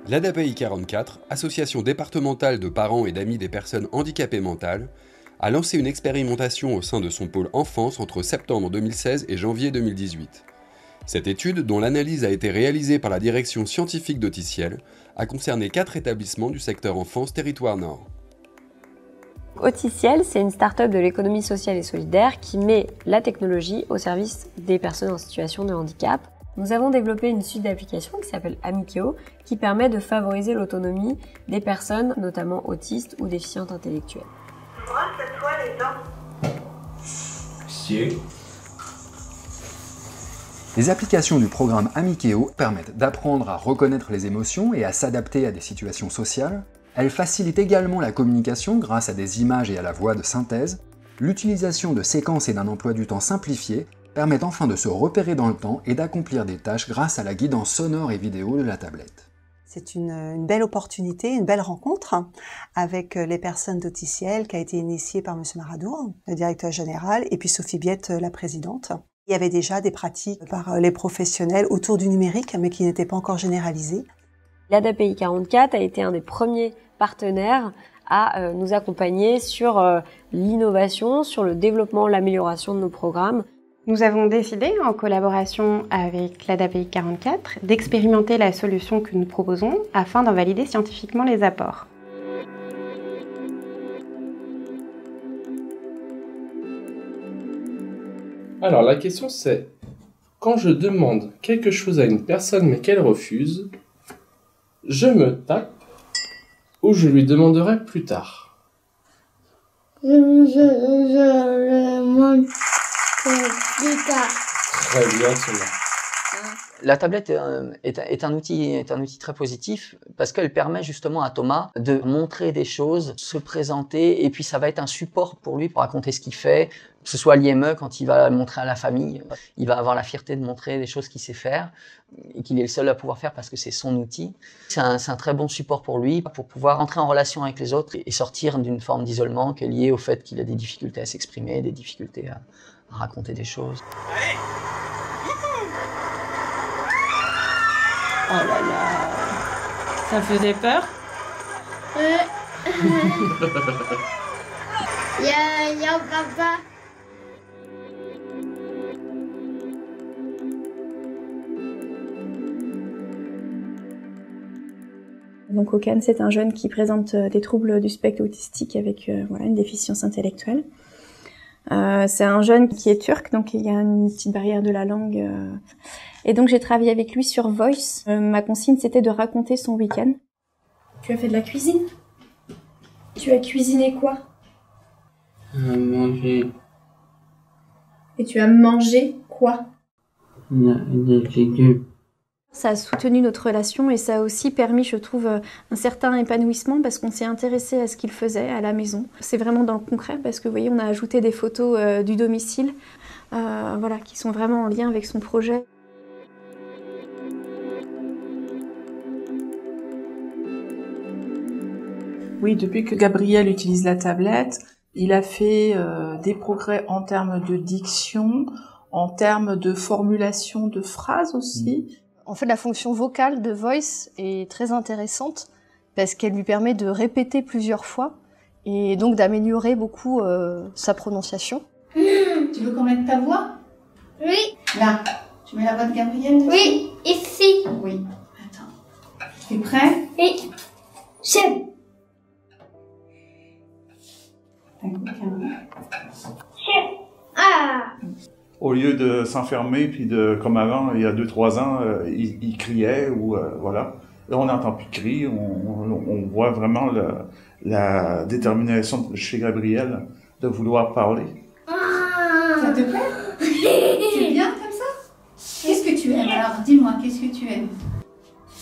L'ADAPEI 44, association départementale de parents et d'amis des personnes handicapées mentales, a lancé une expérimentation au sein de son pôle enfance entre septembre 2016 et janvier 2018. Cette étude, dont l'analyse a été réalisée par la direction scientifique d'Auticiel, a concerné 4 établissements du secteur enfance Territoire Nord. Auticiel, c'est une start-up de l'économie sociale et solidaire qui met la technologie au service des personnes en situation de handicap. Nous avons développé une suite d'applications qui s'appelle Amikeo, qui permet de favoriser l'autonomie des personnes, notamment autistes ou déficientes intellectuelles. Brosse à toi les dents. Si. Les applications du programme Amikeo permettent d'apprendre à reconnaître les émotions et à s'adapter à des situations sociales. Elles facilitent également la communication grâce à des images et à la voix de synthèse. L'utilisation de séquences et d'un emploi du temps simplifié permettent enfin de se repérer dans le temps et d'accomplir des tâches grâce à la guidance sonore et vidéo de la tablette. C'est une belle opportunité, une belle rencontre avec les personnes d'Auticiel qui a été initiée par M. Maradour, le directeur général, et puis Sophie Biette, la présidente. Il y avait déjà des pratiques par les professionnels autour du numérique, mais qui n'étaient pas encore généralisées. L'ADAPEI 44 a été un des premiers partenaires à nous accompagner sur l'innovation, sur le développement, l'amélioration de nos programmes. Nous avons décidé, en collaboration avec l'ADAPEI 44, d'expérimenter la solution que nous proposons afin d'en valider scientifiquement les apports. Alors la question c'est, quand je demande quelque chose à une personne mais qu'elle refuse, je me tape ou je lui demanderai plus tard. Je demande plus tard. Très bien Thomas. La tablette est un outil très positif parce qu'elle permet justement à Thomas de montrer des choses, se présenter, et puis ça va être un support pour lui pour raconter ce qu'il fait, que ce soit à l'IME quand il va le montrer à la famille, il va avoir la fierté de montrer des choses qu'il sait faire et qu'il est le seul à pouvoir faire parce que c'est son outil. C'est un très bon support pour lui pour pouvoir entrer en relation avec les autres et sortir d'une forme d'isolement qui est liée au fait qu'il a des difficultés à s'exprimer, des difficultés à raconter des choses. Allez. Oh là là, ça faisait peur? Y'a papa. Donc Okan, c'est un jeune qui présente des troubles du spectre autistique avec une déficience intellectuelle. C'est un jeune qui est turc, donc il y a une petite barrière de la langue. Et donc j'ai travaillé avec lui sur Voice. Ma consigne, c'était de raconter son week-end. Tu as fait de la cuisine? Tu as cuisiné quoi? Manger. Et tu as mangé quoi? Des légumes. Ça a soutenu notre relation et ça a aussi permis, je trouve, un certain épanouissement parce qu'on s'est intéressé à ce qu'il faisait à la maison. C'est vraiment dans le concret parce que vous voyez, on a ajouté des photos du domicile qui sont vraiment en lien avec son projet. Oui, depuis que Gabriel utilise la tablette, il a fait des progrès en termes de diction, en termes de formulation de phrases aussi. En fait, la fonction vocale de Voice est très intéressante parce qu'elle lui permet de répéter plusieurs fois et donc d'améliorer beaucoup sa prononciation. Tu veux qu'on mette ta voix? Oui. Là. Tu mets la voix de Gabriel dessus? Oui, ici. Oui. Attends. Tu es prêt? Oui. J'aime. Ah. Au lieu de s'enfermer, puis comme avant, il y a 2-3 ans, il criait, ou voilà. Là, on n'entend plus de cris, on voit vraiment la détermination chez Gabriel de vouloir parler. Ah. Ça te plaît? C'est bien comme ça? Qu'est-ce que tu aimes? Alors, dis-moi, qu'est-ce que tu aimes?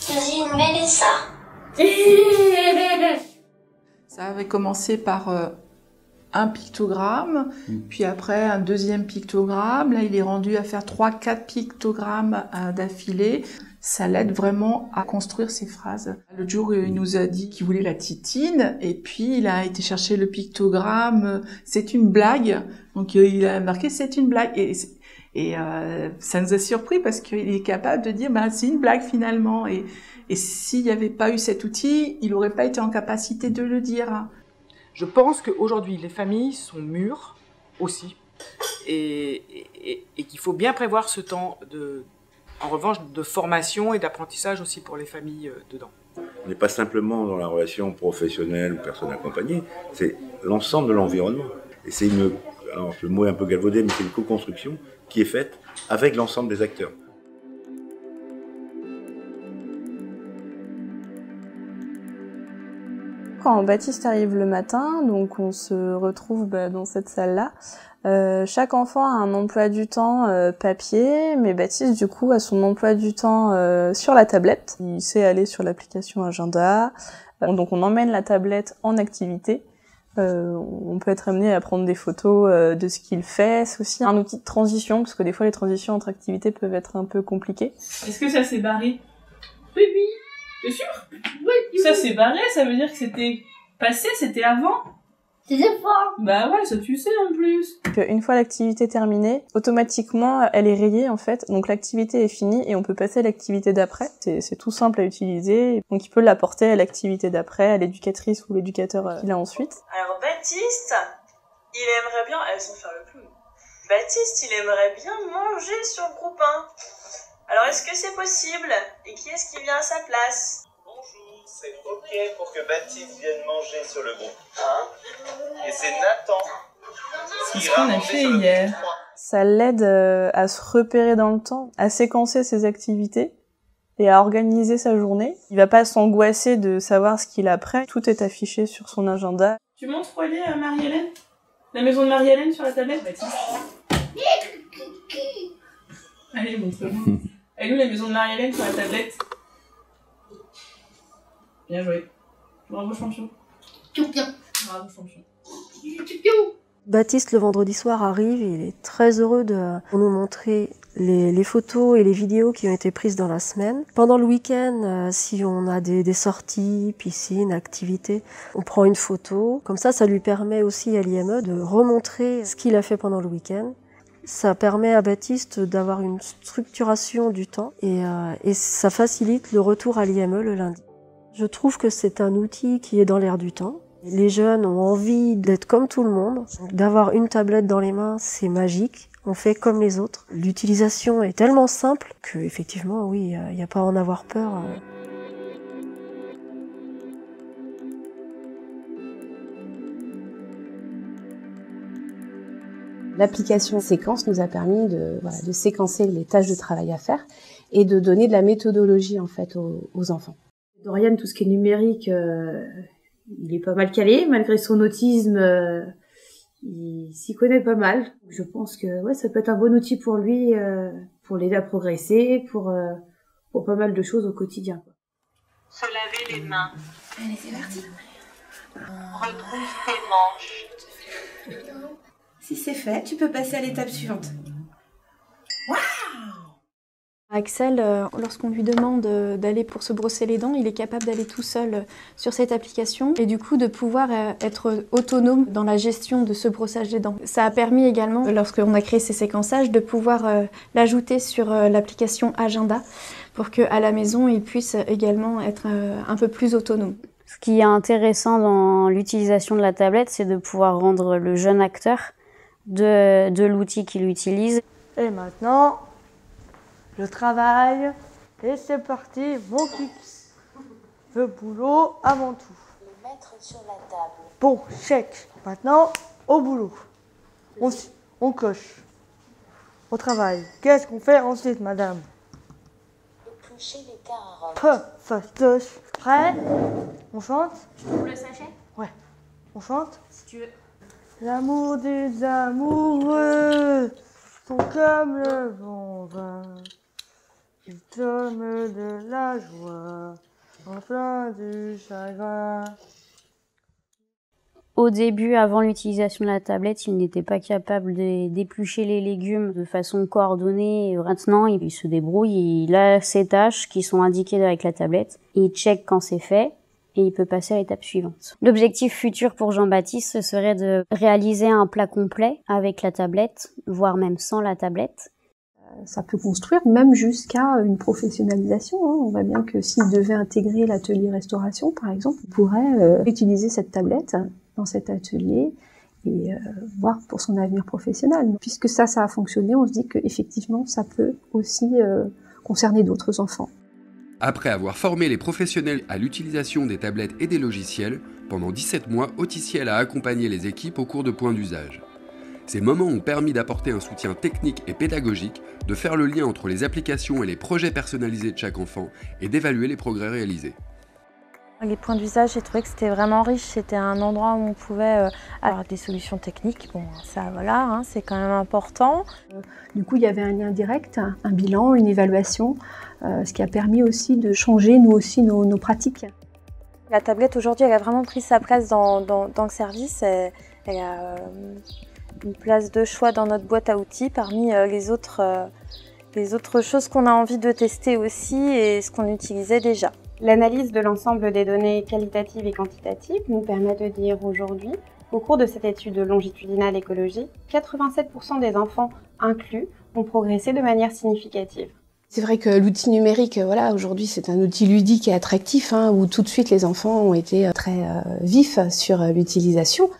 J'ai Mélissa. Ça avait commencé par un pictogramme, puis après un deuxième pictogramme. Là, il est rendu à faire 3-4 pictogrammes d'affilée. Ça l'aide vraiment à construire ses phrases. L'autre jour, il nous a dit qu'il voulait la titine, et puis il a été chercher le pictogramme. C'est une blague. Donc il a marqué c'est une blague. Et ça nous a surpris parce qu'il est capable de dire c'est une blague finalement. Et s'il n'y avait pas eu cet outil, il n'aurait pas été en capacité de le dire. Je pense qu'aujourd'hui, les familles sont mûres aussi et qu'il faut bien prévoir ce temps, en revanche, de formation et d'apprentissage aussi pour les familles dedans. On n'est pas simplement dans la relation professionnelle ou personne accompagnée, c'est l'ensemble de l'environnement. Et c'est alors le mot est un peu galvaudé, mais c'est une co-construction qui est faite avec l'ensemble des acteurs. Quand Baptiste arrive le matin, donc on se retrouve dans cette salle-là. Chaque enfant a un emploi du temps papier, mais Baptiste du coup a son emploi du temps sur la tablette. Il sait aller sur l'application Agenda, donc on emmène la tablette en activité. On peut être amené à prendre des photos de ce qu'il fait. C'est aussi un outil de transition, parce que des fois les transitions entre activités peuvent être un peu compliquées. Est-ce que ça s'est barré? Oui. T'es sûr? Oui. Ça s'est barré, ça veut dire que c'était passé, c'était avant? C'était fort. Bah ouais, ça tu sais en plus. Une fois l'activité terminée, automatiquement elle est rayée en fait, donc l'activité est finie et on peut passer à l'activité d'après. C'est tout simple à utiliser, donc il peut l'apporter à l'activité d'après, à l'éducatrice ou l'éducateur qu'il a ensuite. Alors Baptiste, il aimerait bien, elles sont faire le clown. Baptiste, il aimerait bien manger sur le groupe 1. Alors est-ce que c'est possible? Et qui est-ce qui vient à sa place? C'est ok pour que Baptiste vienne manger sur le groupe 1. Et c'est Nathan C'est ce qu'on a fait hier. Ça l'aide à se repérer dans le temps, à séquencer ses activités et à organiser sa journée. Il va pas s'angoisser de savoir ce qu'il a prêt. Tout est affiché sur son agenda. Tu montres où elle est, Marie-Hélène? La maison de Marie-Hélène sur la tablette, Baptiste? Allez, montre-moi. Elle est où la maison de Marie-Hélène sur la tablette? Bien joué. Bravo champion. Bravo champion. Baptiste, le vendredi soir, arrive et il est très heureux de nous montrer les photos et les vidéos qui ont été prises dans la semaine. Pendant le week-end, si on a des sorties, piscine, activités, on prend une photo. Comme ça lui permet aussi à l'IME de remontrer ce qu'il a fait pendant le week-end. Ça permet à Baptiste d'avoir une structuration du temps et ça facilite le retour à l'IME le lundi. Je trouve que c'est un outil qui est dans l'air du temps. Les jeunes ont envie d'être comme tout le monde. D'avoir une tablette dans les mains, c'est magique. On fait comme les autres. L'utilisation est tellement simple que, effectivement, oui, il n'y a pas à en avoir peur. L'application Séquence nous a permis de séquencer les tâches de travail à faire et de donner de la méthodologie en fait aux enfants. Dorian, tout ce qui est numérique, il est pas mal calé, malgré son autisme, il s'y connaît pas mal. Je pense que ça peut être un bon outil pour lui, pour l'aider à progresser, pour pas mal de choses au quotidien. Se laver les mains. Allez, c'est parti. Retrouve tes manches. Si c'est fait, tu peux passer à l'étape suivante. Axel, lorsqu'on lui demande d'aller pour se brosser les dents, il est capable d'aller tout seul sur cette application et du coup de pouvoir être autonome dans la gestion de ce brossage des dents. Ça a permis également, lorsqu'on a créé ces séquençages, de pouvoir l'ajouter sur l'application Agenda pour qu'à la maison, il puisse également être un peu plus autonome. Ce qui est intéressant dans l'utilisation de la tablette, c'est de pouvoir rendre le jeune acteur de l'outil qu'il utilise. Et maintenant, je travaille et c'est parti, mon kicks. Le boulot avant tout. Le mettre sur la table. Bon, chèque. Maintenant, au boulot. On coche. Au travail. Qu'est-ce qu'on fait ensuite, madame? Éplucher les carottes. Fastoche. Prêt? On chante? Tu trouves le sachet? Ouais. On chante? Si tu veux. L'amour des amoureux sont comme le bon vin. Ils donnent de la joie en plein du chagrin. Au début, avant l'utilisation de la tablette, il n'était pas capable d'éplucher les légumes de façon coordonnée. Et maintenant, il se débrouille, il a ses tâches qui sont indiquées avec la tablette. Il check quand c'est fait et il peut passer à l'étape suivante. L'objectif futur pour Jean-Baptiste, ce serait de réaliser un plat complet avec la tablette, voire même sans la tablette. Ça peut construire même jusqu'à une professionnalisation. On voit bien que s'il devait intégrer l'atelier restauration, par exemple, il pourrait utiliser cette tablette dans cet atelier et voir pour son avenir professionnel. Puisque ça a fonctionné, on se dit qu'effectivement, ça peut aussi concerner d'autres enfants. Après avoir formé les professionnels à l'utilisation des tablettes et des logiciels, pendant 17 mois, Auticiel a accompagné les équipes au cours de points d'usage. Ces moments ont permis d'apporter un soutien technique et pédagogique, de faire le lien entre les applications et les projets personnalisés de chaque enfant et d'évaluer les progrès réalisés. Les points d'usage, j'ai trouvé que c'était vraiment riche. C'était un endroit où on pouvait avoir des solutions techniques. Bon, ça, voilà, c'est quand même important. Du coup, il y avait un lien direct, un bilan, une évaluation, ce qui a permis aussi de changer, nous aussi, nos pratiques. La tablette, aujourd'hui, elle a vraiment pris sa place dans le service. Elle a une place de choix dans notre boîte à outils parmi les autres choses qu'on a envie de tester aussi et ce qu'on utilisait déjà. L'analyse de l'ensemble des données qualitatives et quantitatives nous permet de dire aujourd'hui, au cours de cette étude longitudinale écologie, 87% des enfants inclus ont progressé de manière significative. C'est vrai que l'outil numérique, aujourd'hui c'est un outil ludique et attractif, où tout de suite les enfants ont été très vifs sur l'utilisation.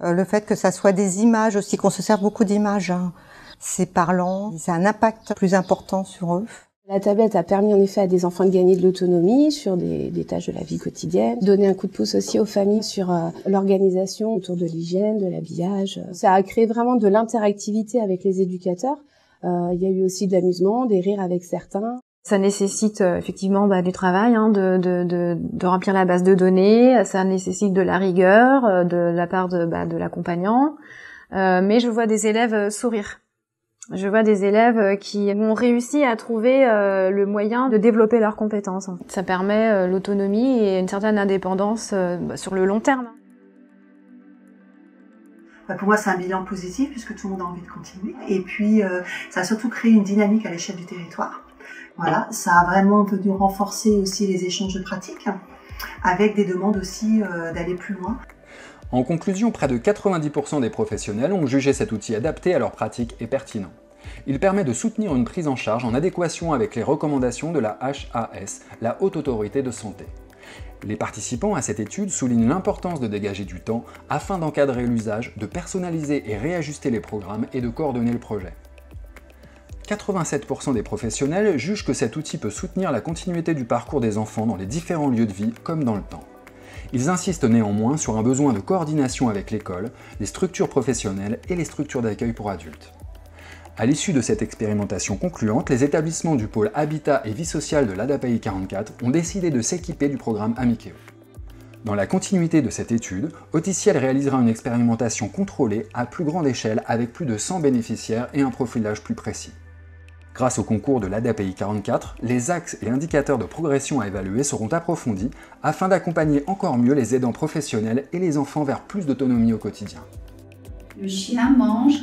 Le fait que ça soit des images aussi, qu'on se sert beaucoup d'images, c'est parlant, c'est un impact plus important sur eux. La tablette a permis en effet à des enfants de gagner de l'autonomie sur des tâches de la vie quotidienne, donner un coup de pouce aussi aux familles sur l'organisation autour de l'hygiène, de l'habillage. Ça a créé vraiment de l'interactivité avec les éducateurs. Il y a eu aussi de l'amusement, des rires avec certains. Ça nécessite effectivement du travail, de remplir la base de données. Ça nécessite de la rigueur de la part de l'accompagnant. Mais je vois des élèves sourire. Je vois des élèves qui ont réussi à trouver le moyen de développer leurs compétences. Ça permet l'autonomie et une certaine indépendance sur le long terme. Pour moi, c'est un bilan positif puisque tout le monde a envie de continuer. Et puis, ça a surtout créé une dynamique à l'échelle du territoire. Voilà, ça a vraiment venu renforcer aussi les échanges de pratiques, avec des demandes aussi d'aller plus loin. En conclusion, près de 90% des professionnels ont jugé cet outil adapté à leurs pratiques et pertinent. Il permet de soutenir une prise en charge en adéquation avec les recommandations de la HAS, la Haute Autorité de Santé. Les participants à cette étude soulignent l'importance de dégager du temps afin d'encadrer l'usage, de personnaliser et réajuster les programmes et de coordonner le projet. 87% des professionnels jugent que cet outil peut soutenir la continuité du parcours des enfants dans les différents lieux de vie comme dans le temps. Ils insistent néanmoins sur un besoin de coordination avec l'école, les structures professionnelles et les structures d'accueil pour adultes. À l'issue de cette expérimentation concluante, les établissements du pôle Habitat et Vie sociale de l'ADAPAI 44 ont décidé de s'équiper du programme Amikeo. Dans la continuité de cette étude, Auticiel réalisera une expérimentation contrôlée à plus grande échelle avec plus de 100 bénéficiaires et un profilage plus précis. Grâce au concours de l'ADAPAI 44, les axes et indicateurs de progression à évaluer seront approfondis afin d'accompagner encore mieux les aidants professionnels et les enfants vers plus d'autonomie au quotidien. Le chien mange